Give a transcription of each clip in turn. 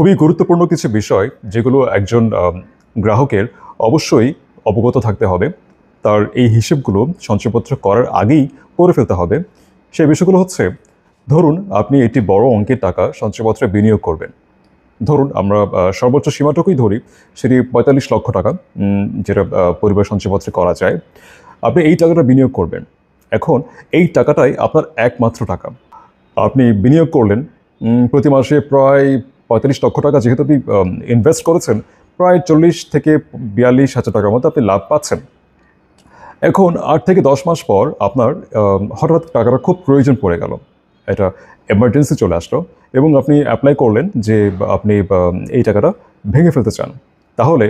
খুবই গুরুত্বপূর্ণ কিছু বিষয় যেগুলো একজন গ্রাহকের অবশ্যই অবগত থাকতে হবে। তার এই হিসেবগুলো সঞ্চয়পত্র করার আগেই করে ফেলতে হবে। সেই বিষয়গুলো হচ্ছে, ধরুন আপনি একটি বড় অঙ্কের টাকা সঞ্চয়পত্রে বিনিয়োগ করবেন। ধরুন আমরা সর্বোচ্চ সীমাটুকুই ধরি, সেটি ৪৫ লক্ষ টাকা, যেটা পরিবার সঞ্চয়পত্রে করা যায়। আপনি এই টাকাটা বিনিয়োগ করবেন। এখন এই টাকাটাই আপনার একমাত্র টাকা। আপনি বিনিয়োগ করলেন প্রতি মাসে প্রায় ৪৫ লক্ষ টাকা, যেহেতু আপনি ইনভেস্ট করেছেন, প্রায় ৪০ থেকে ৪২ হাজার টাকার মতো আপনি লাভ পাচ্ছেন। এখন ৮ থেকে ১০ মাস পর আপনার হঠাৎ টাকাটা খুব প্রয়োজন পড়ে গেল, এটা এমার্জেন্সি চলে আসলো, এবং আপনি অ্যাপ্লাই করলেন যে আপনি এই টাকাটা ভেঙে ফেলতে চান। তাহলে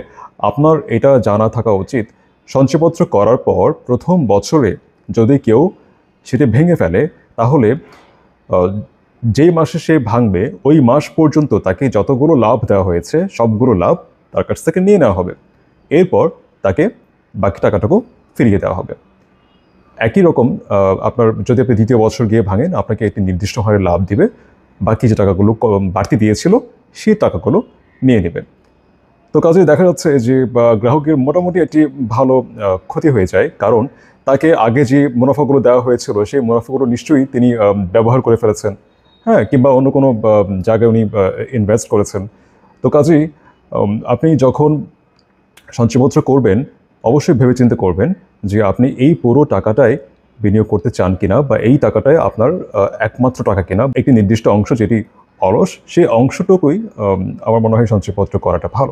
আপনার এটা জানা থাকা উচিত, সঞ্চয়পত্র করার পর প্রথম বছরে যদি কেউ সেটা ভেঙে ফেলে, তাহলে যেই মাসে সে ভাঙবে ওই মাস পর্যন্ত তাকে যতগুলো লাভ দেওয়া হয়েছে সবগুলো লাভ তার কাছ থেকে নিয়ে নেওয়া হবে। এরপর তাকে বাকি টাকাটুকু ফিরিয়ে দেওয়া হবে। একই রকম আপনার যদি আপনি দ্বিতীয় বছর গিয়ে ভাঙেন, আপনাকে একটি নির্দিষ্ট হারে লাভ দিবে, বাকি যে টাকাগুলো বাড়তি দিয়েছিল সেই টাকাগুলো নিয়ে নেবেন। তো কাজে দেখা যাচ্ছে যে গ্রাহকের মোটামুটি একটি ভালো ক্ষতি হয়ে যায়, কারণ তাকে আগে যে মুনাফাগুলো দেওয়া হয়েছিল সেই মুনাফাগুলো নিশ্চয়ই তিনি ব্যবহার করে ফেলেছেন, হ্যাঁ, কিংবা অন্য কোনো জায়গায় উনি ইনভেস্ট করেছেন। তো কাজেই আপনি যখন সঞ্চয়পত্র করবেন, অবশ্যই ভেবেচিন্তে করবেন যে আপনি এই পুরো টাকাটাই বিনিয়োগ করতে চান কিনা, বা এই টাকাটাই আপনার একমাত্র টাকা কিনা। একটি নির্দিষ্ট অংশ যেটি অলস, সেই অংশটুকুই আমার মনে হয় সঞ্চয়পত্র করাটা ভালো।